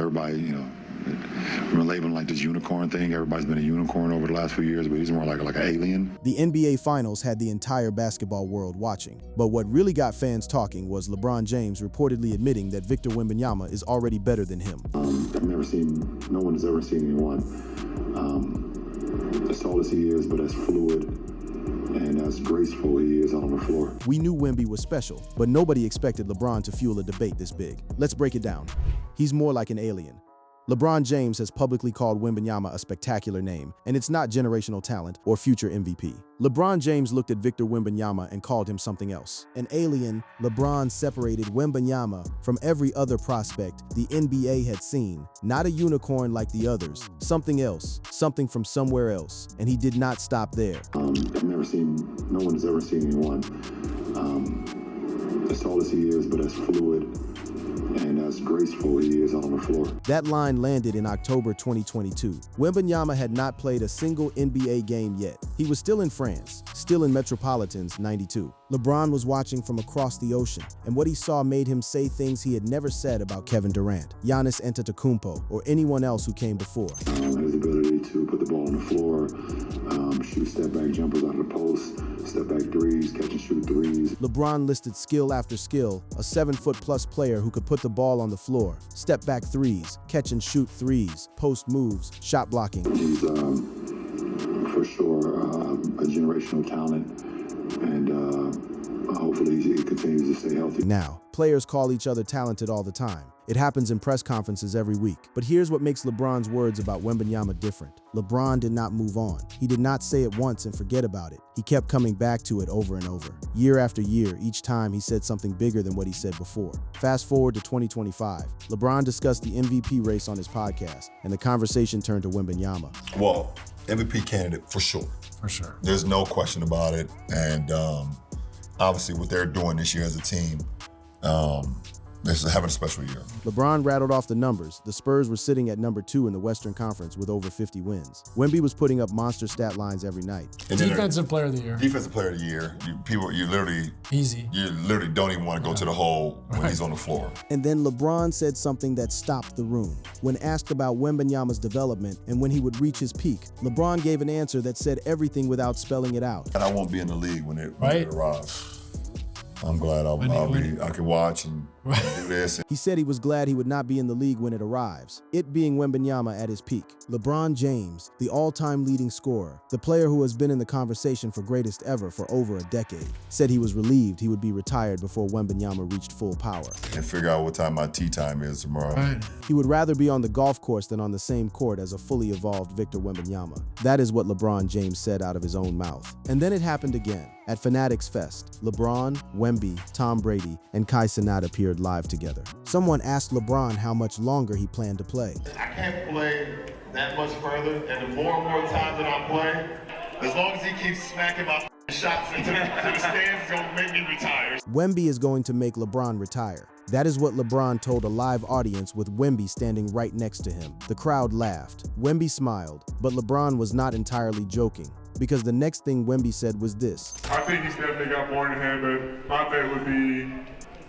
everybody, we're labeling like this unicorn thing. Everybody's been a unicorn over the last few years, but he's more like an alien. The NBA Finals had the entire basketball world watching. But what really got fans talking was LeBron James reportedly admitting that Victor Wembanyama is already better than him. No one has ever seen anyone as tall as he is, but as fluid and as graceful he is on the floor. We knew Wemby was special, but nobody expected LeBron to fuel a debate this big. Let's break it down. He's more like an alien. LeBron James has publicly called Wembanyama a spectacular name, and it's not generational talent or future MVP. LeBron James looked at Victor Wembanyama and called him something else. An alien, LeBron separated Wembanyama from every other prospect the NBA had seen. Not a unicorn like the others, something else, something from somewhere else, and he did not stop there. No one has ever seen anyone as tall as he is, but as fluid and as graceful he is on the floor. That line landed in October 2022. Wembanyama had not played a single NBA game yet. He was still in France, still in Metropolitans '92. LeBron was watching from across the ocean, and what he saw made him say things he had never said about Kevin Durant, Giannis Antetokounmpo, or anyone else who came before. His ability to put the ball on the floor, shoot step-back jumpers out of the post, step-back threes, catch and shoot threes. LeBron listed skill after skill, a 7-foot-plus player who could put the ball on the floor, step-back threes, catch and shoot threes, post moves, shot blocking. He's for sure a generational talent, and hopefully he continues to stay healthy. Now, players call each other talented all the time. It happens in press conferences every week. But here's what makes LeBron's words about Wembanyama different. LeBron did not move on. He did not say it once and forget about it. He kept coming back to it over and over. Year after year, each time he said something bigger than what he said before. Fast forward to 2025. LeBron discussed the MVP race on his podcast, and the conversation turned to Wembanyama. Well, MVP candidate for sure. For sure. There's no question about it. And obviously what they're doing this year as a team, this is having a special year. LeBron rattled off the numbers. The Spurs were sitting at number 2 in the Western Conference with over 50 wins. Wemby was putting up monster stat lines every night. Defensive player of the year. Defensive player of the year. You literally don't even want to go to the hole when he's on the floor. And then LeBron said something that stopped the room. When asked about Wembanyama's development and when he would reach his peak, LeBron gave an answer that said everything without spelling it out. And I won't be in the league when it arrives. I'm glad I can watch and do this. He said he was glad he would not be in the league when it arrives, it being Wembanyama at his peak. LeBron James, the all-time leading scorer, the player who has been in the conversation for greatest ever for over a decade, said he was relieved he would be retired before Wembanyama reached full power. And figure out what time my tea time is tomorrow. Right. He would rather be on the golf course than on the same court as a fully evolved Victor Wembanyama. That is what LeBron James said out of his own mouth. And then it happened again. At Fanatics Fest, LeBron, Wemby, Tom Brady, and Kai Cenat appeared live together. Someone asked LeBron how much longer he planned to play. I can't play that much further, and the more and more time that I play, as long as he keeps smacking my shots into the stands, it's gonna make me retire. Wemby is going to make LeBron retire. That is what LeBron told a live audience with Wemby standing right next to him. The crowd laughed. Wemby smiled, but LeBron was not entirely joking, because the next thing Wemby said was this. I think he's definitely got more in hand, but my bet would be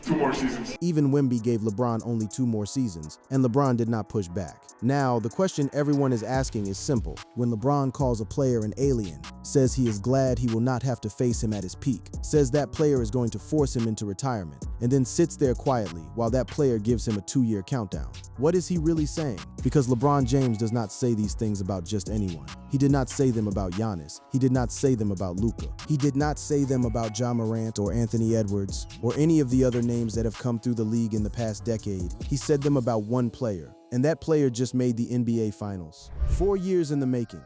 2 more seasons. Even Wemby gave LeBron only 2 more seasons, and LeBron did not push back. Now, the question everyone is asking is simple. When LeBron calls a player an alien, says he is glad he will not have to face him at his peak, says that player is going to force him into retirement, and then sits there quietly while that player gives him a 2-year countdown, what is he really saying? Because LeBron James does not say these things about just anyone. He did not say them about Giannis. He did not say them about Luka. He did not say them about Ja Morant or Anthony Edwards or any of the other names that have come through the league in the past decade. He said them about one player, and that player just made the NBA Finals. 4 years in the making.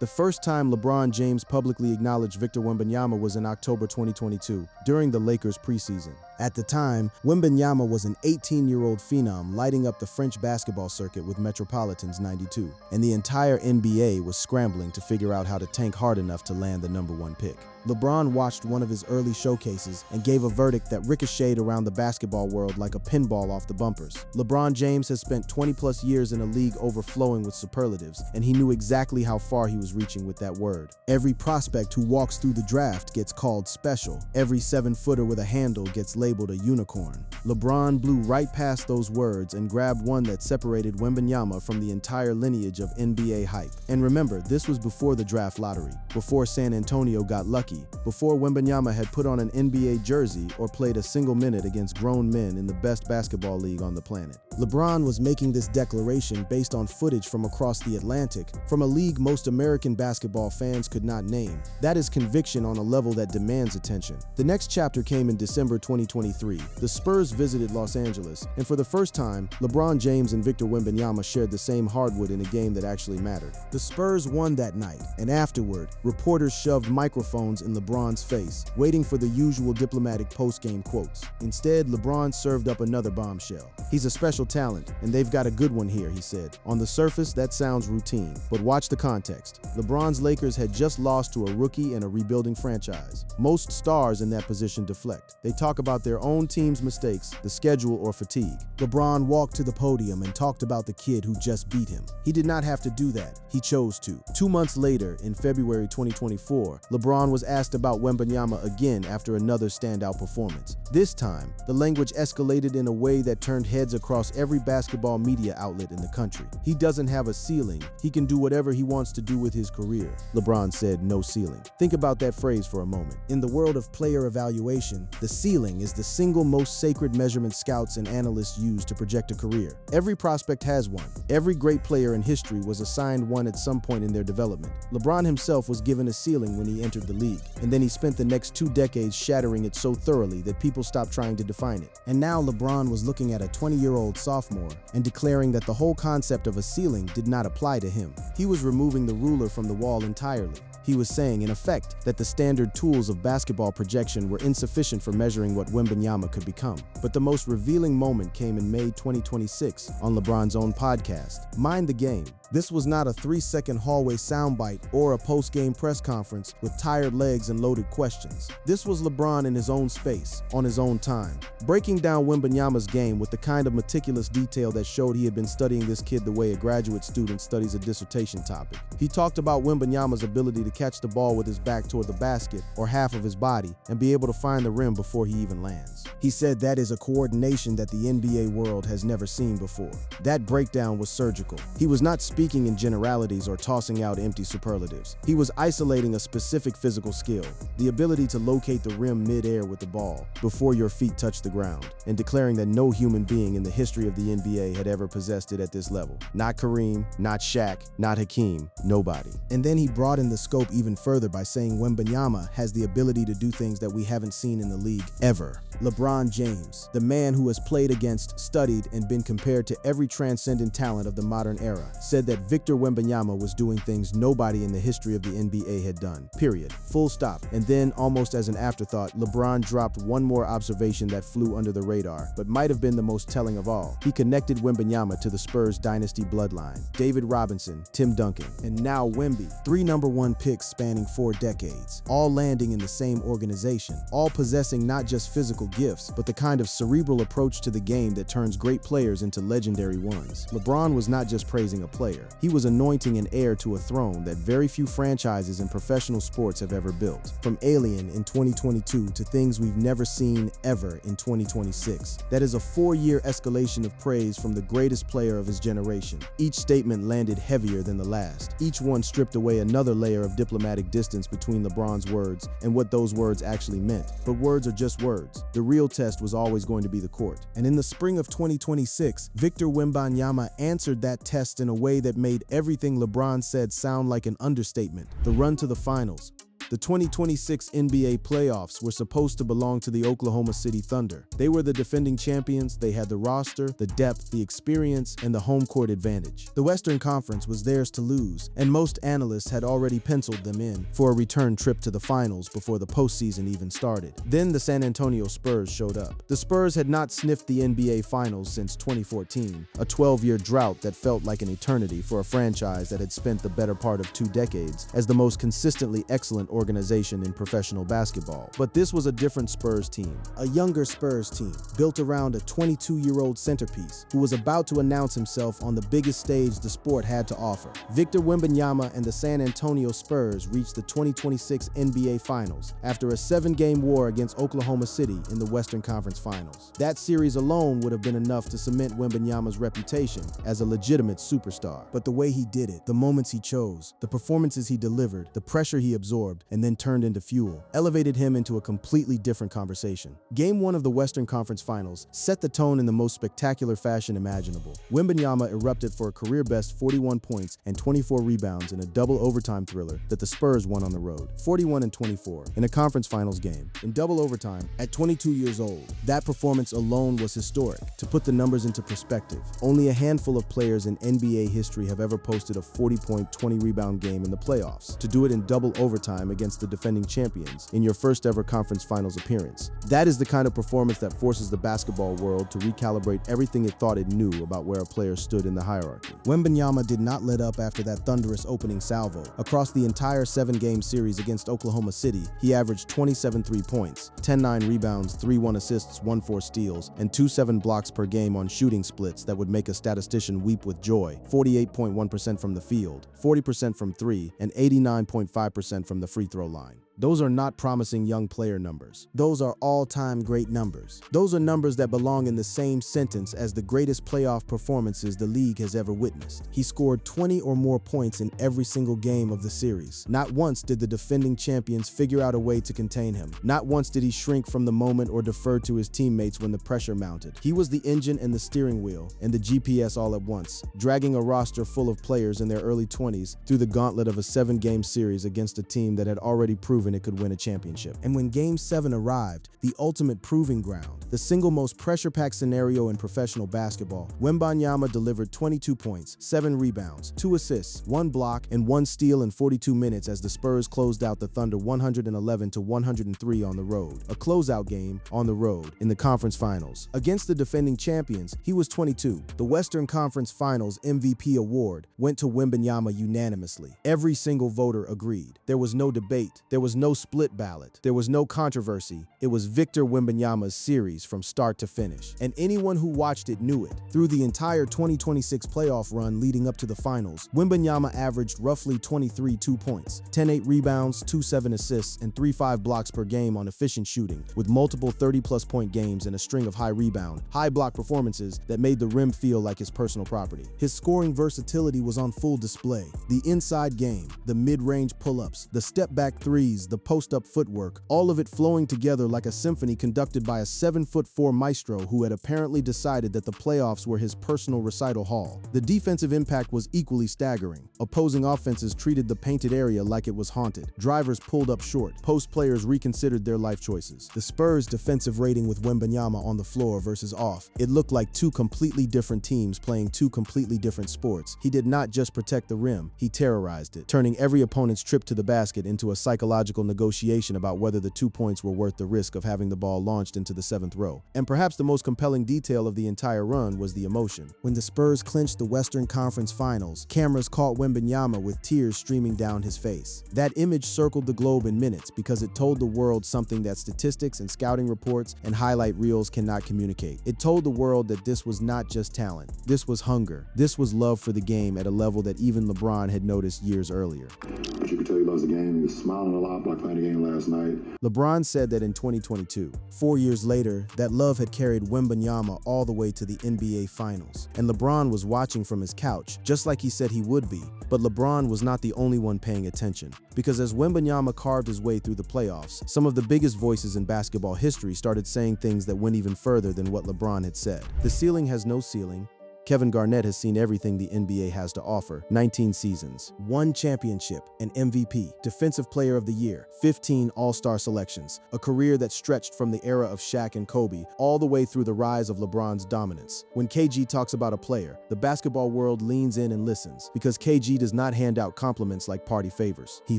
The first time LeBron James publicly acknowledged Victor Wembanyama was in October 2022, during the Lakers preseason. At the time, Wembanyama was an 18-year-old phenom lighting up the French basketball circuit with Metropolitans '92, and the entire NBA was scrambling to figure out how to tank hard enough to land the #1 pick. LeBron watched one of his early showcases and gave a verdict that ricocheted around the basketball world like a pinball off the bumpers. LeBron James has spent 20-plus years in a league overflowing with superlatives, and he knew exactly how far he was reaching with that word. Every prospect who walks through the draft gets called special. Every 7-footer with a handle gets labeled a unicorn. LeBron blew right past those words and grabbed one that separated Wembanyama from the entire lineage of NBA hype. And remember, this was before the draft lottery, before San Antonio got lucky, before Wembanyama had put on an NBA jersey or played a single minute against grown men in the best basketball league on the planet. LeBron was making this declaration based on footage from across the Atlantic, from a league most American basketball fans could not name. That is conviction on a level that demands attention. The next chapter came in December 2023. The Spurs visited Los Angeles, and for the first time, LeBron James and Victor Wembanyama shared the same hardwood in a game that actually mattered. The Spurs won that night, and afterward, reporters shoved microphones in LeBron's face, waiting for the usual diplomatic post-game quotes. Instead, LeBron served up another bombshell. He's a special talent, and they've got a good one here, he said. On the surface, that sounds routine, but watch the context. LeBron's Lakers had just lost to a rookie and a rebuilding franchise. Most stars in that position deflect. They talk about their own team's mistakes, the schedule, or fatigue. LeBron walked to the podium and talked about the kid who just beat him. He did not have to do that. He chose to. 2 months later, in February 2024, LeBron was asked about Wembanyama again after another standout performance. This time, the language escalated in a way that turned heads across every basketball media outlet in the country. He doesn't have a ceiling. He can do whatever he wants to do with his career. LeBron said no ceiling. Think about that phrase for a moment. In the world of player evaluation, the ceiling is the single most sacred measurement scouts and analysts use to project a career. Every prospect has one. Every great player in history was assigned one at some point in their development. LeBron himself was given a ceiling when he entered the league, and then he spent the next 2 decades shattering it so thoroughly that people stopped trying to define it. And now LeBron was looking at a 20-year-old sophomore and declaring that the whole concept of a ceiling did not apply to him. He was removing the ruler from the wall entirely. He was saying, in effect, that the standard tools of basketball projection were insufficient for measuring what Wembanyama could become. But the most revealing moment came in May 2026 on LeBron's own podcast, Mind the Game. This was not a 3-second hallway soundbite or a post-game press conference with tired legs and loaded questions. This was LeBron in his own space, on his own time, breaking down Wembanyama's game with the kind of meticulous detail that showed he had been studying this kid the way a graduate student studies a dissertation topic. He talked about Wembanyama's ability to catch the ball with his back toward the basket or half of his body and be able to find the rim before he even lands. He said that is a coordination that the NBA world has never seen before. That breakdown was surgical. He was not speaking in generalities or tossing out empty superlatives. He was isolating a specific physical skill, the ability to locate the rim mid-air with the ball before your feet touch the ground, and declaring that no human being in the history of the NBA had ever possessed it at this level. Not Kareem, not Shaq, not Hakeem, nobody. And then he broadened the scope even further by saying Wembanyama has the ability to do things that we haven't seen in the league ever. LeBron James, the man who has played against, studied, and been compared to every transcendent talent of the modern era, said that Victor Wembanyama was doing things nobody in the history of the NBA had done. Period. Full stop. And then, almost as an afterthought, LeBron dropped one more observation that flew under the radar, but might have been the most telling of all. He connected Wembanyama to the Spurs dynasty bloodline. David Robinson, Tim Duncan, and now Wemby. 3 #1 picks spanning 4 decades, all landing in the same organization, all possessing not just physical gifts, but the kind of cerebral approach to the game that turns great players into legendary ones. LeBron was not just praising a player. He was anointing an heir to a throne that very few franchises in professional sports have ever built. From Alien in 2022 to things we've never seen ever in 2026. That is a 4-year escalation of praise from the greatest player of his generation. Each statement landed heavier than the last. Each one stripped away another layer of diplomatic distance between LeBron's words and what those words actually meant. But words are just words. The real test was always going to be the court. And in the spring of 2026, Victor Wembanyama answered that test in a way that made everything LeBron said sound like an understatement. The run to the finals. The 2026 NBA playoffs were supposed to belong to the Oklahoma City Thunder. They were the defending champions, they had the roster, the depth, the experience, and the home court advantage. The Western Conference was theirs to lose, and most analysts had already penciled them in for a return trip to the finals before the postseason even started. Then the San Antonio Spurs showed up. The Spurs had not sniffed the NBA Finals since 2014, a 12-year drought that felt like an eternity for a franchise that had spent the better part of 2 decades as the most consistently excellent organization organization in professional basketball. But this was a different Spurs team, a younger Spurs team, built around a 22-year-old centerpiece who was about to announce himself on the biggest stage the sport had to offer. Victor Wembanyama and the San Antonio Spurs reached the 2026 NBA Finals after a 7-game war against Oklahoma City in the Western Conference Finals. That series alone would have been enough to cement Wembanyama's reputation as a legitimate superstar. But the way he did it, the moments he chose, the performances he delivered, the pressure he absorbed and then turned into fuel, elevated him into a completely different conversation. Game 1 of the Western Conference Finals set the tone in the most spectacular fashion imaginable. Wembanyama erupted for a career-best 41 points and 24 rebounds in a double overtime thriller that the Spurs won on the road, 41-24, in a conference finals game. In double overtime, at 22 years old, that performance alone was historic. To put the numbers into perspective, only a handful of players in NBA history have ever posted a 40-point, 20-rebound game in the playoffs. To do it in double overtime against the defending champions in your first ever conference finals appearance. That is the kind of performance that forces the basketball world to recalibrate everything it thought it knew about where a player stood in the hierarchy. Wembanyama did not let up after that thunderous opening salvo. Across the entire 7-game series against Oklahoma City, he averaged 27 3-points, 10-9 rebounds, 3-1 assists, 1-4 steals, and 2-7 blocks per game on shooting splits that would make a statistician weep with joy. 48.1% from the field, 40% from 3, and 89.5% from the free throw line. Those are not promising young player numbers. Those are all-time great numbers. Those are numbers that belong in the same sentence as the greatest playoff performances the league has ever witnessed. He scored 20 or more points in every single game of the series. Not once did the defending champions figure out a way to contain him. Not once did he shrink from the moment or defer to his teammates when the pressure mounted. He was the engine and the steering wheel and the GPS all at once, dragging a roster full of players in their early 20s through the gauntlet of a 7-game series against a team that had already proven it could win a championship. And when Game 7 arrived, the ultimate proving ground, the single most pressure-packed scenario in professional basketball, Wembanyama delivered 22 points, 7 rebounds, 2 assists, 1 block, and 1 steal in 42 minutes as the Spurs closed out the Thunder 111-103 on the road. A closeout game on the road in the conference finals. Against the defending champions, he was 22. The Western Conference Finals MVP award went to Wembanyama unanimously. Every single voter agreed. There was no debate. There was no split ballot. There was no controversy. It was Victor Wembanyama's series from start to finish. And anyone who watched it knew it. Through the entire 2026 playoff run leading up to the finals, Wembanyama averaged roughly 23 2-points, 10-8 rebounds, 2-7 assists, and 3-5 blocks per game on efficient shooting, with multiple 30-plus point games and a string of high rebound, high block performances that made the rim feel like his personal property. His scoring versatility was on full display. The inside game, the mid-range pull-ups, the step-back threes, the post-up footwork, all of it flowing together like a symphony conducted by a 7'4" maestro who had apparently decided that the playoffs were his personal recital hall. The defensive impact was equally staggering. Opposing offenses treated the painted area like it was haunted. Drivers pulled up short. Post players reconsidered their life choices. The Spurs' defensive rating with Wembanyama on the floor versus off, it looked like two completely different teams playing two completely different sports. He did not just protect the rim, he terrorized it, turning every opponent's trip to the basket into a psychological negotiation about whether the 2 points were worth the risk of having the ball launched into the 7th row. And perhaps the most compelling detail of the entire run was the emotion. When the Spurs clinched the Western Conference Finals, cameras caught Wembanyama with tears streaming down his face. That image circled the globe in minutes because it told the world something that statistics and scouting reports and highlight reels cannot communicate. It told the world that this was not just talent. This was hunger. This was love for the game at a level that even LeBron had noticed years earlier. But you could tell he loves the game. He was smiling a lot by playing the game last night. LeBron said that in 2022, 4 years later, that love had carried Wembanyama all the way to the NBA Finals. And LeBron was watching from his couch, just like he said he would be. But LeBron was not the only one paying attention. Because as Wembanyama carved his way through the playoffs, some of the biggest voices in basketball history started saying things that went even further than what LeBron had said. The ceiling has no ceiling. Kevin Garnett has seen everything the NBA has to offer. 19 seasons, 1 championship, an MVP, Defensive Player of the Year, 15 All-Star selections, a career that stretched from the era of Shaq and Kobe all the way through the rise of LeBron's dominance. When KG talks about a player, the basketball world leans in and listens, because KG does not hand out compliments like party favors. He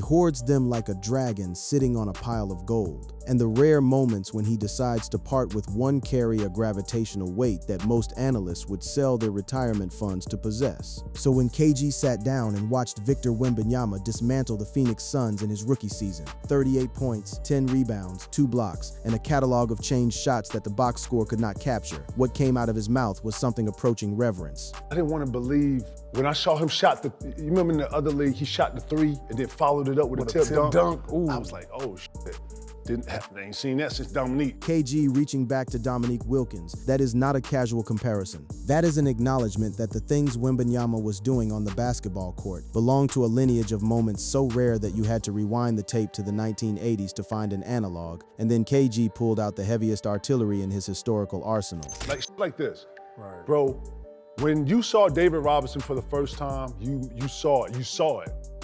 hoards them like a dragon sitting on a pile of gold. and the rare moments when he decides to part with one carry a gravitational weight that most analysts would sell their retirement funds to possess. So when KG sat down and watched Victor Wembanyama dismantle the Phoenix Suns in his rookie season, 38 points, 10 rebounds, 2 blocks, and a catalog of changed shots that the box score could not capture, what came out of his mouth was something approaching reverence. I didn't want to believe when I saw him shot you remember in the other league, he shot the 3 and then followed it up with a tip dunk. Ooh. I was like, oh shit. I ain't seen that since Dominique. KG reaching back to Dominique Wilkins, that is not a casual comparison. That is an acknowledgement that the things Wembanyama was doing on the basketball court belonged to a lineage of moments so rare that you had to rewind the tape to the 1980s to find an analog, and then KG pulled out the heaviest artillery in his historical arsenal. Like this, right. Bro, when you saw David Robinson for the first time, you saw it.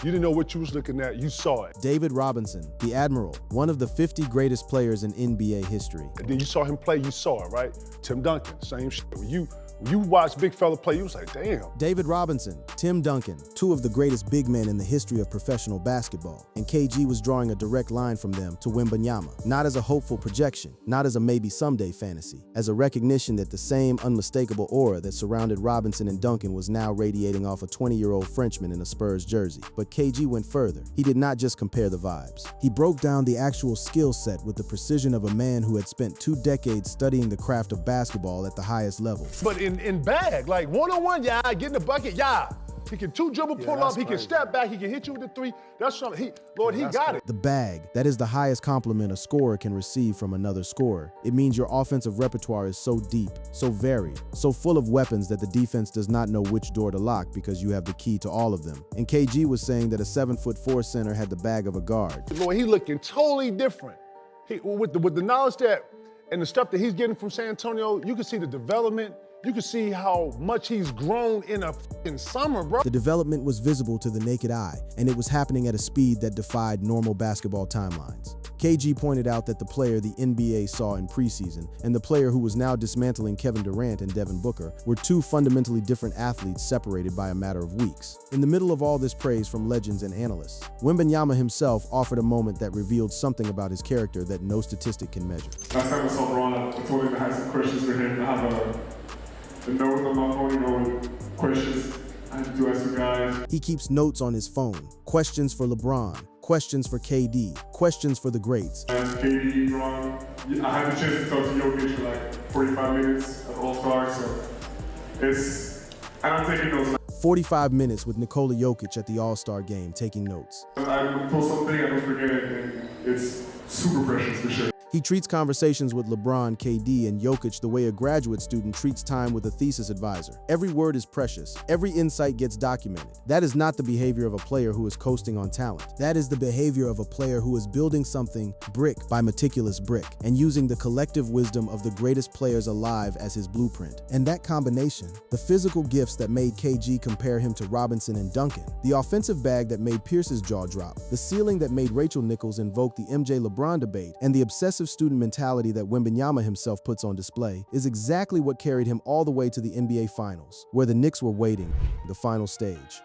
You didn't know what you was looking at, you saw it. David Robinson, the Admiral, one of the 50 greatest players in NBA history. And then you saw him play, you saw it, right? Tim Duncan, same shit. When you watch big fella play, you was like, damn. David Robinson, Tim Duncan, 2 of the greatest big men in the history of professional basketball. And KG was drawing a direct line from them to Wembanyama, not as a hopeful projection, not as a maybe someday fantasy, as a recognition that the same unmistakable aura that surrounded Robinson and Duncan was now radiating off a 20-year-old Frenchman in a Spurs jersey. But KG went further. He did not just compare the vibes. He broke down the actual skill set with the precision of a man who had spent 2 decades studying the craft of basketball at the highest level. But in bag, like one-on-one, yeah, get in the bucket, yeah. He can 2 dribble pull up, he can step back, he can hit you with the 3. That's something, he got it. The bag, that is the highest compliment a scorer can receive from another scorer. It means your offensive repertoire is so deep, so varied, so full of weapons that the defense does not know which door to lock because you have the key to all of them. And KG was saying that a 7'4" center had the bag of a guard. Lord, he looking totally different. With the knowledge that, and the stuff that he's getting from San Antonio, you can see the development. You can see how much he's grown in a f***ing summer, bro. The development was visible to the naked eye, and it was happening at a speed that defied normal basketball timelines. KG pointed out that the player the NBA saw in preseason and the player who was now dismantling Kevin Durant and Devin Booker were 2 fundamentally different athletes separated by a matter of weeks. In the middle of all this praise from legends and analysts, Wembanyama himself offered a moment that revealed something about his character that no statistic can measure. Last time I saw Lebron, I told him to have some questions for him. I have a note on my phone, with questions I have to ask you guys. He keeps notes on his phone. Questions for LeBron, questions for KD, questions for the greats. I asked KD, LeBron. I had the chance to talk to Jokic for like 45 minutes at All-Star, so I don't take notes. 45 minutes with Nikola Jokic at the All-Star game taking notes. I pull something, I don't forget it, and it's super precious for sure. He treats conversations with LeBron, KD, and Jokic the way a graduate student treats time with a thesis advisor. Every word is precious. Every insight gets documented. That is not the behavior of a player who is coasting on talent. That is the behavior of a player who is building something brick by meticulous brick and using the collective wisdom of the greatest players alive as his blueprint. And that combination, the physical gifts that made KG compare him to Robinson and Duncan, the offensive bag that made Pierce's jaw drop, the ceiling that made Rachel Nichols invoke the MJ-LeBron debate, and the obsessive student mentality that Wembanyama himself puts on display is exactly what carried him all the way to the NBA Finals, where the Knicks were waiting, the final stage.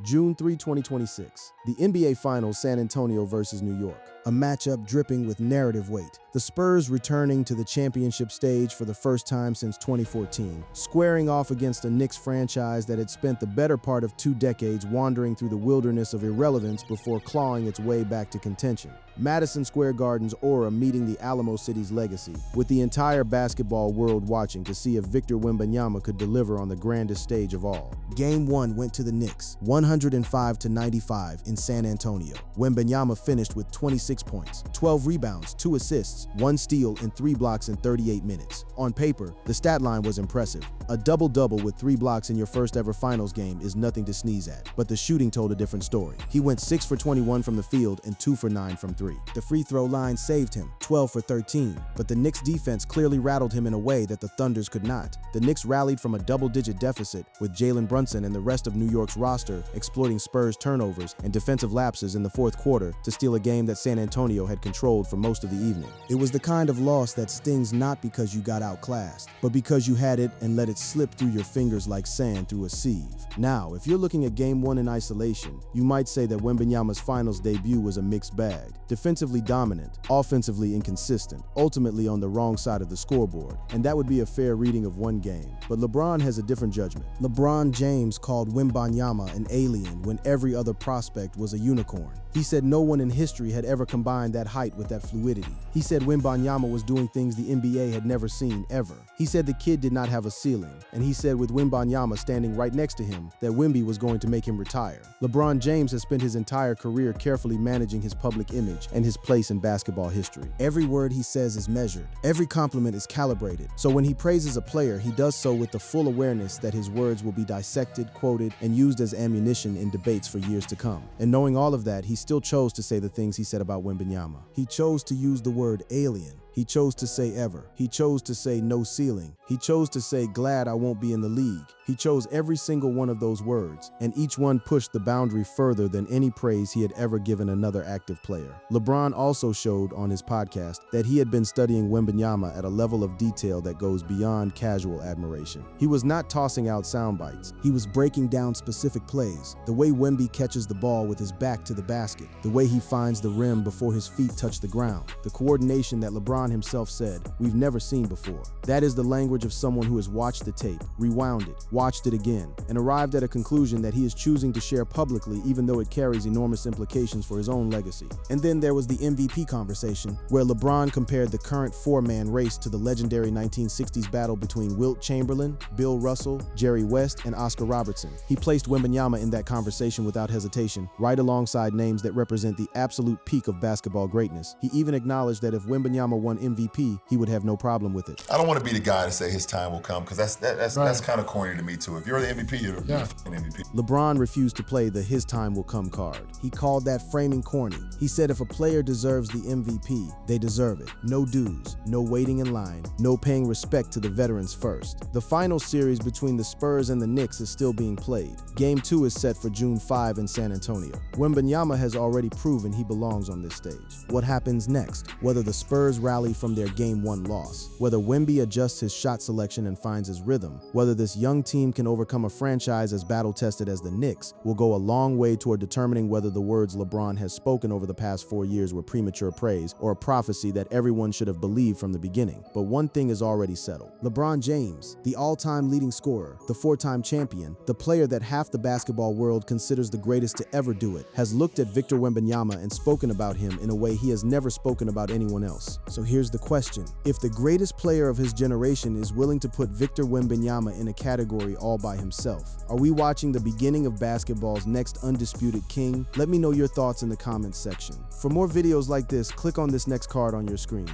June 3, 2026, the NBA Finals, San Antonio versus New York. A matchup dripping with narrative weight. The Spurs returning to the championship stage for the first time since 2014, squaring off against a Knicks franchise that had spent the better part of 2 decades wandering through the wilderness of irrelevance before clawing its way back to contention. Madison Square Garden's aura meeting the Alamo City's legacy, with the entire basketball world watching to see if Victor Wembanyama could deliver on the grandest stage of all. Game 1 went to the Knicks, 105-95 in San Antonio. Wembanyama finished with 26 points, 12 rebounds, 2 assists, 1 steal, and 3 blocks in 38 minutes. On paper, the stat line was impressive. A double-double with 3 blocks in your first ever finals game is nothing to sneeze at, but the shooting told a different story. He went 6 for 21 from the field and 2 for 9 from 3. The free throw line saved him, 12 for 13, but the Knicks defense clearly rattled him in a way that the Thunders could not. The Knicks rallied from a double-digit deficit, with Jalen Brunson and the rest of New York's roster exploiting Spurs turnovers and defensive lapses in the fourth quarter to steal a game that San Antonio had controlled for most of the evening. It was the kind of loss that stings not because you got outclassed, but because you had it and let it slip through your fingers like sand through a sieve. Now, if you're looking at Game 1 in isolation, you might say that Wembanyama's finals debut was a mixed bag. Defensively dominant, offensively inconsistent, ultimately on the wrong side of the scoreboard, and that would be a fair reading of one game. But LeBron has a different judgment. LeBron James called Wembanyama an alien when every other prospect was a unicorn. He said no one in history had ever combined that height with that fluidity. He said Wembanyama was doing things the NBA had never seen ever. He said the kid did not have a ceiling, and he said with Wembanyama standing right next to him that Wemby was going to make him retire. LeBron James has spent his entire career carefully managing his public image and his place in basketball history. Every word he says is measured. Every compliment is calibrated. So when he praises a player, he does so with the full awareness that his words will be dissected, quoted, and used as ammunition in debates for years to come. And knowing all of that, he still chose to say the things he said about Wembanyama. He chose to use the word alien. He chose to say ever. He chose to say no ceiling. He chose to say glad I won't be in the league. He chose every single one of those words, and each one pushed the boundary further than any praise he had ever given another active player. LeBron also showed on his podcast that he had been studying Wembanyama at a level of detail that goes beyond casual admiration. He was not tossing out sound bites. He was breaking down specific plays, the way Wemby catches the ball with his back to the basket, the way he finds the rim before his feet touch the ground, the coordination that LeBron himself said we've never seen before. That is the language of someone who has watched the tape, rewound it, watched it again, and arrived at a conclusion that he is choosing to share publicly even though it carries enormous implications for his own legacy. And then there was the MVP conversation, where LeBron compared the current four-man race to the legendary 1960s battle between Wilt Chamberlain, Bill Russell, Jerry West, and Oscar Robertson. He placed Wembanyama in that conversation without hesitation, right alongside names that represent the absolute peak of basketball greatness. He even acknowledged that if Wembanyama won MVP, he would have no problem with it. I don't want to be the guy to say his time will come, because that's kind of corny to me too. If you're the MVP, you're the fucking MVP. LeBron refused to play the "his time will come" card. He called that framing corny. He said if a player deserves the MVP, they deserve it. No dues, no waiting in line, no paying respect to the veterans first. The final series between the Spurs and the Knicks is still being played. Game 2 is set for June 5 in San Antonio. Wembanyama has already proven he belongs on this stage. What happens next? Whether the Spurs rally from their Game 1 loss, whether Wemby adjusts his shot selection and finds his rhythm, whether this young team can overcome a franchise as battle-tested as the Knicks, will go a long way toward determining whether the words LeBron has spoken over the past 4 years were premature praise or a prophecy that everyone should have believed from the beginning. But one thing is already settled. LeBron James, the all-time leading scorer, the four-time champion, the player that half the basketball world considers the greatest to ever do it, has looked at Victor Wembanyama and spoken about him in a way he has never spoken about anyone else. So here's the question. If the greatest player of his generation is willing to put Victor Wembanyama in a category all by himself, are we watching the beginning of basketball's next undisputed king? Let me know your thoughts in the comments section. For more videos like this, click on this next card on your screen.